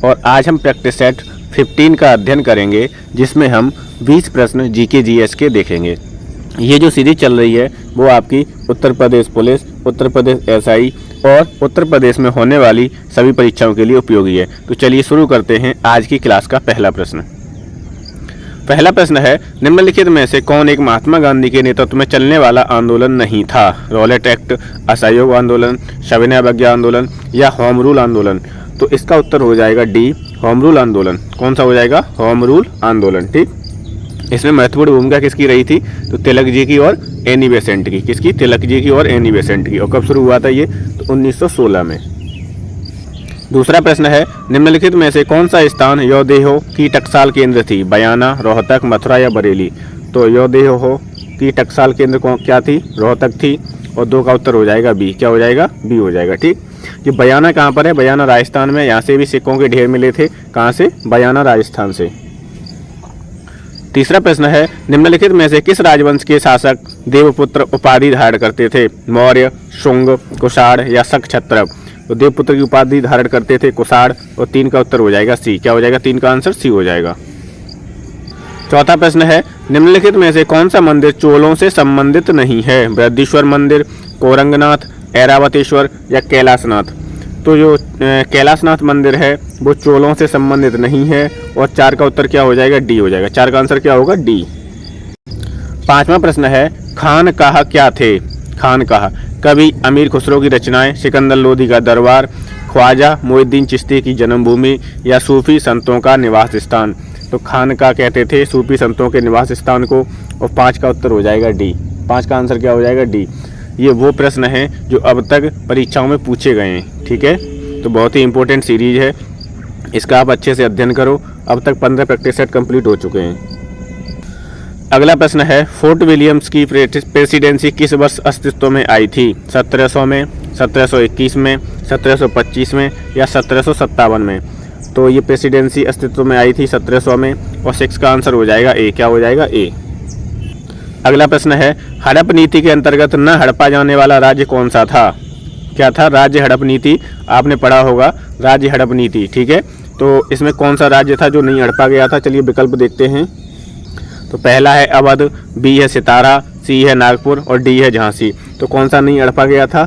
और आज हम प्रैक्टिस सेट 15 का अध्ययन करेंगे, जिसमें हम 20 प्रश्न जीके जीएस के देखेंगे। ये जो सीरीज चल रही है वो आपकी उत्तर प्रदेश पुलिस, उत्तर प्रदेश एसआई और उत्तर प्रदेश में होने वाली सभी परीक्षाओं के लिए उपयोगी है। तो चलिए शुरू करते हैं आज की क्लास का पहला प्रश्न। पहला प्रश्न है, निम्नलिखित में से कौन एक महात्मा गांधी के नेतृत्व में चलने वाला आंदोलन नहीं था? रॉलेट एक्ट, असहयोग आंदोलन, सविनय अवज्ञा आंदोलन या होम रूल आंदोलन? तो इसका उत्तर हो जाएगा डी, होम रूल आंदोलन। कौन सा हो जाएगा? होम रूल आंदोलन। ठीक, इसमें महत्वपूर्ण भूमिका किसकी रही थी? तो तिलक जी की और एनी बेसेंट की। किसकी? तिलक जी की और एनी बेसेंट की। और कब शुरू हुआ था ये? तो 1916 में। दूसरा प्रश्न है, निम्नलिखित में से कौन सा स्थान यौदेहो की टकसाल केंद्र थी? बयाना, रोहतक, मथुरा या बरेली? तो यौदेहो की टकसाल केंद्र क्या थी? रोहतक थी। और 2 का उत्तर हो जाएगा बी। क्या हो जाएगा? बी हो जाएगा। ठीक, ये बयाना कहाँ पर है? बयाना राजस्थान में। यहाँ से भी सिक्कों के ढेर मिले थे। कहाँ से? बयाना राजस्थान से। तीसरा प्रश्न है, निम्नलिखित में से किस राजवंश के शासक देवपुत्र उपाधि धारण करते थे? मौर्य, शुंग, कुषाण या शक क्षत्रप? तो देवपुत्र की उपाधि धारण करते थे कुषाण। और 3 का उत्तर हो जाएगा सी। क्या हो जाएगा? 3 का आंसर सी हो जाएगा। चौथा प्रश्न है, निम्नलिखित में से कौन सा मंदिर चोलों से संबंधित नहीं है? बृहदीश्वर मंदिर, कोरंगनाथ, ऐरावतेश्वर या कैलाशनाथ? तो जो कैलाशनाथ मंदिर है वो चोलों से संबंधित नहीं है। और 4 का उत्तर क्या हो जाएगा? डी हो जाएगा। 4 का आंसर क्या होगा? डी। पांचवा प्रश्न है, खानकाह क्या थे? खानकाह कवि अमीर खुसरो की रचनाएं, सिकंदर लोदी का दरबार, ख्वाजा मोइनुद्दीन चिश्ती की जन्मभूमि या सूफी संतों का निवास स्थान? तो खानकाह कहते थे सूफी संतों के निवास स्थान को। और 5 का उत्तर हो जाएगा डी। 5 का आंसर क्या हो जाएगा? डी। ये वो प्रश्न हैं जो अब तक परीक्षाओं में पूछे गए हैं। ठीक है, तो बहुत ही इंपॉर्टेंट सीरीज है, इसका आप अच्छे से अध्ययन करो। अब तक 15 प्रैक्टिस सेट कंप्लीट हो चुके हैं। अगला प्रश्न है, फोर्ट विलियम्स की प्रेसिडेंसी किस वर्ष अस्तित्व में आई थी? 1700 में, 1721 में, 1725 में या 1757 में? तो ये प्रेसिडेंसी अस्तित्व में आई थी 1700 में। और 6 का आंसर हो जाएगा ए। क्या हो जाएगा? ए। अगला प्रश्न है, हड़प नीति के अंतर्गत न हड़पा जाने वाला राज्य कौन सा था? क्या था? राज्य हड़प नीति। आपने पढ़ा होगा राज्य हड़प नीति। ठीक है, तो इसमें कौन सा राज्य था जो नहीं हड़पा गया था? चलिए विकल्प देखते हैं। तो पहला है अवध, बी है सितारा, सी है नागपुर और डी है झांसी। तो कौन सा नहीं हड़पा गया था?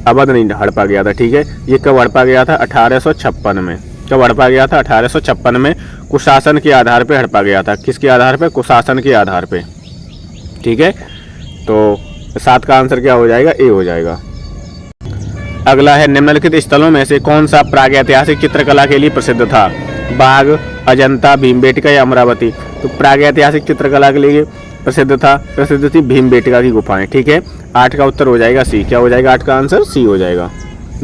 अवध नहीं हड़पा गया था। ठीक है, ये कब हड़पा गया था? 1856 में। कब हड़पा गया था? 1856 में। कुशासन के आधार पर हड़पा गया था। किसके आधार पर? कुशासन के आधार पर। ठीक है, तो 7 का आंसर क्या हो जाएगा? ए हो जाएगा। अगला है, निम्नलिखित स्थलों में से कौन सा प्रागैतिहासिक चित्रकला के लिए प्रसिद्ध था? बाग, अजंता, भीमबेटका या अमरावती? तो प्रागैतिहासिक चित्रकला के लिए प्रसिद्ध थी भीमबेटका की गुफाएं। ठीक है, 8 का उत्तर हो जाएगा सी। क्या हो जाएगा? 8 का आंसर सी हो जाएगा।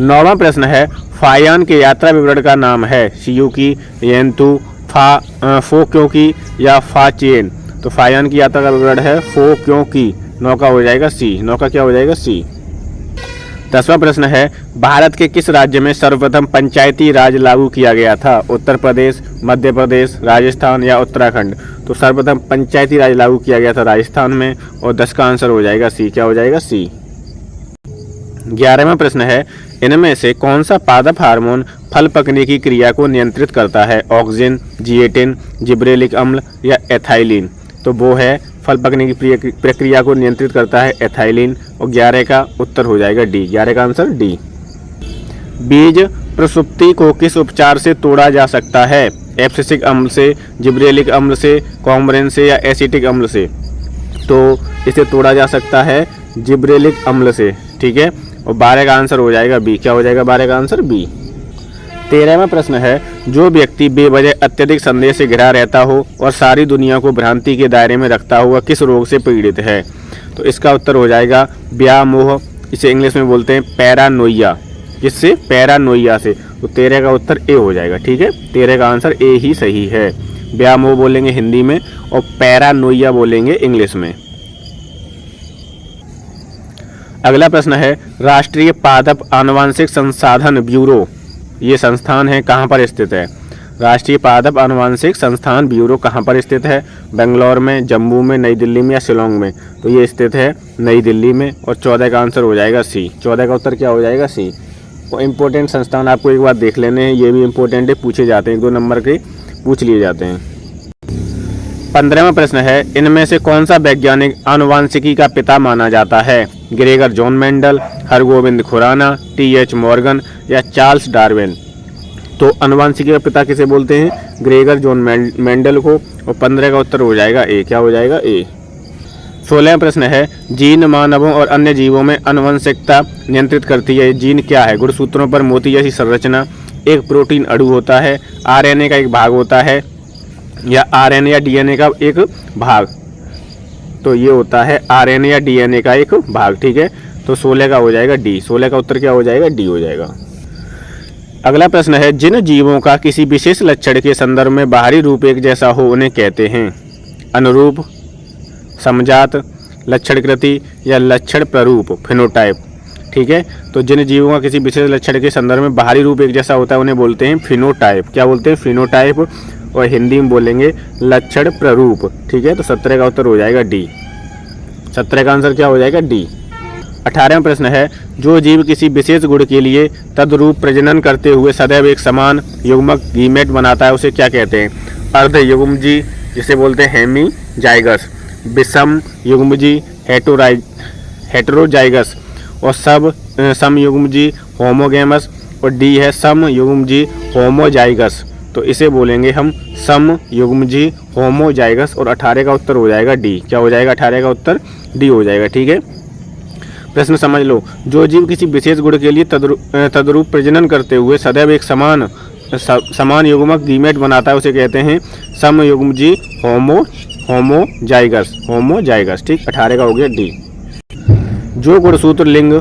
9वां प्रश्न है, फायान के यात्रा विवरण का नाम है? सियुकी, येंतु, फो क्यों की या फा चेन? तो फायान की यात्रा का विवरण है फो क्यों की। 9 का हो जाएगा सी। 9 का क्या हो जाएगा? सी। 10वां प्रश्न है, भारत के किस राज्य में सर्वप्रथम पंचायती राज लागू किया गया था? उत्तर प्रदेश, मध्य प्रदेश, राजस्थान या उत्तराखंड? तो सर्वप्रथम पंचायती राज लागू किया गया था राजस्थान में। और 10 का आंसर हो जाएगा सी। क्या हो जाएगा? सी। 11वां प्रश्न है, इनमें से कौन सा पादप हार्मोन फल पकने की क्रिया को नियंत्रित करता है? ऑक्सिन, जिएटिन, जिब्रेलिक अम्ल या एथाइलिन? तो वो है फल पकने की प्रक्रिया को नियंत्रित करता है एथाइलिन। और 11 का उत्तर हो जाएगा डी। 11 का आंसर डी। बीज प्रसुप्ति को किस उपचार से तोड़ा जा सकता है? एब्सिसिक अम्ल से, जिब्रेलिक अम्ल से, कॉमरेन से या एसिटिक अम्ल से? तो इसे तोड़ा जा सकता है जिब्रेलिक अम्ल से। ठीक है, और 12 का आंसर हो जाएगा बी। क्या हो जाएगा? 12 का आंसर बी। 13वां प्रश्न है, जो व्यक्ति बेवजह अत्यधिक संदेह से घिरा रहता हो और सारी दुनिया को भ्रांति के दायरे में रखता हुआ किस रोग से पीड़ित है? तो इसका उत्तर हो जाएगा व्यामोह। इसे इंग्लिश में बोलते हैं पैरानोइया। किससे? पैरानोइया से। तो 13 का उत्तर ए हो जाएगा। ठीक है, 13 का आंसर ए ही सही है। व्यामोह बोलेंगे हिंदी में और पैरानोइया बोलेंगे इंग्लिश में। अगला प्रश्न है, राष्ट्रीय पादप आनुवांशिक संसाधन ब्यूरो ये संस्थान है कहाँ पर स्थित है? राष्ट्रीय पादप आनुवांशिक संस्थान ब्यूरो कहाँ पर स्थित है? बेंगलोर में, जम्मू में, नई दिल्ली में या शिलोंग में? तो ये स्थित है नई दिल्ली में। और 14 का आंसर हो जाएगा सी। 14 का उत्तर क्या हो जाएगा? सी। इम्पोर्टेंट संस्थान आपको एक बार देख लेने हैं, ये भी इम्पोर्टेंट है, पूछे जाते हैं, 2 नंबर के पूछ लिए जाते हैं। 15वां प्रश्न है, इनमें से कौन सा वैज्ञानिक आनुवांशिकी का पिता माना जाता है? Gregor John Mendel, Hargobind Khorana, T H. Morgan या चार्ल्स डार्विन? तो आनुवांशिकी का पिता किसे बोलते हैं? ग्रेगर जॉन मेंडल को। और 15 का उत्तर हो जाएगा ए। क्या हो जाएगा? ए। 16वां प्रश्न है, जीन मानवों और अन्य जीवों में आनुवंशिकता नियंत्रित करती है। जीन क्या है? गुणसूत्रों पर मोती जैसी संरचना, एक प्रोटीन अणु होता है, आरएनए का एक भाग होता है, या आरएनए या डीएनए का एक भाग? तो ये होता है आरएनए या डीएनए का एक भाग। ठीक है, तो 16 का हो जाएगा डी। 16 का उत्तर क्या हो जाएगा? डी हो जाएगा। अगला प्रश्न है, जिन जीवों का किसी विशेष लक्षण के संदर्भ में बाहरी रूप एक जैसा हो उन्हें कहते हैं? अनुरूप, समजात, लक्षणकृति या लक्षण प्ररूप, फिनोटाइप? ठीक है, तो जिन जीवों का किसी विशेष लक्षण के संदर्भ में बाहरी रूप एक जैसा होता है उन्हें बोलते हैं फिनोटाइप। क्या बोलते हैं? फिनोटाइप। और हिंदी में बोलेंगे लक्षण प्ररूप। ठीक है, तो 17 का उत्तर हो जाएगा डी। 17 का आंसर क्या हो जाएगा? डी। 18वां प्रश्न है, जो जीव किसी विशेष गुण के लिए तद्रूप प्रजनन करते हुए सदैव एक समान युग्मक गीमेट बनाता है उसे क्या कहते हैं? अर्ध युग्मजी, जिसे बोलते हैं हेमीजाइगस, विषम युग्मजी हेटेरोजाइगस, और समयुग्मजी होमोगैमस, और डी है समयुग्मजी होमोजाइगस। तो इसे बोलेंगे हम समयुग्मजी होमोजाइगस। और 18 का उत्तर हो जाएगा डी। क्या हो जाएगा? 18 का उत्तर डी हो जाएगा। ठीक है, प्रश्न समझ लो, जो जीव किसी विशेष गुण के लिए तद्रूप प्रजनन करते हुए सदैव एक समान युग्मक गीमेट बनाता है उसे कहते हैं समयुग्मजी होमोजाइगस। ठीक, 18 का हो गया डी। जो गुणसूत्र लिंग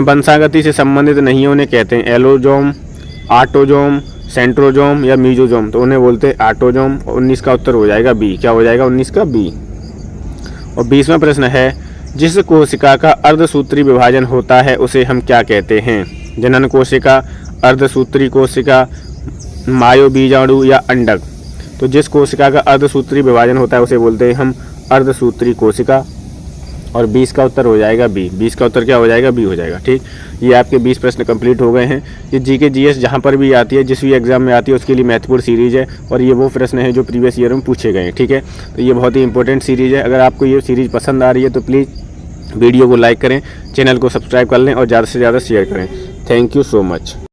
वंशागति से संबंधित नहीं है उन्हें कहते हैं एलोजोम, आटोजोम, सेंट्रोजोम या मीजोजोम? तो उन्हें बोलते हैं आटोजोम। 19 का उत्तर हो जाएगा बी। क्या हो जाएगा? 19 का बी। और 20वां प्रश्न है, जिस कोशिका का अर्धसूत्री विभाजन होता है उसे हम क्या कहते हैं? जनन कोशिका, अर्धसूत्री कोशिका, मायोबीजाणु या अंडक? तो जिस कोशिका का अर्धसूत्री विभाजन होता है उसे बोलते हैं हम अर्धसूत्री कोशिका। और 20 का उत्तर हो जाएगा बी। 20 का उत्तर क्या हो जाएगा? बी हो जाएगा। ठीक, ये आपके 20 प्रश्न कंप्लीट हो गए हैं। ये जीके जीएस जहाँ पर भी आती है, जिस भी एग्जाम में आती है उसके लिए महत्वपूर्ण सीरीज है, और ये वो प्रश्न है जो प्रीवियस ईयर में पूछे गए हैं। ठीक है, तो ये बहुत ही इंपॉर्टेंट सीरीज है। अगर आपको ये सीरीज पसंद आ रही है तो प्लीज़ वीडियो को लाइक करें, चैनल को सब्सक्राइब कर लें और ज़्यादा से ज़्यादा शेयर करें। Thank you so much.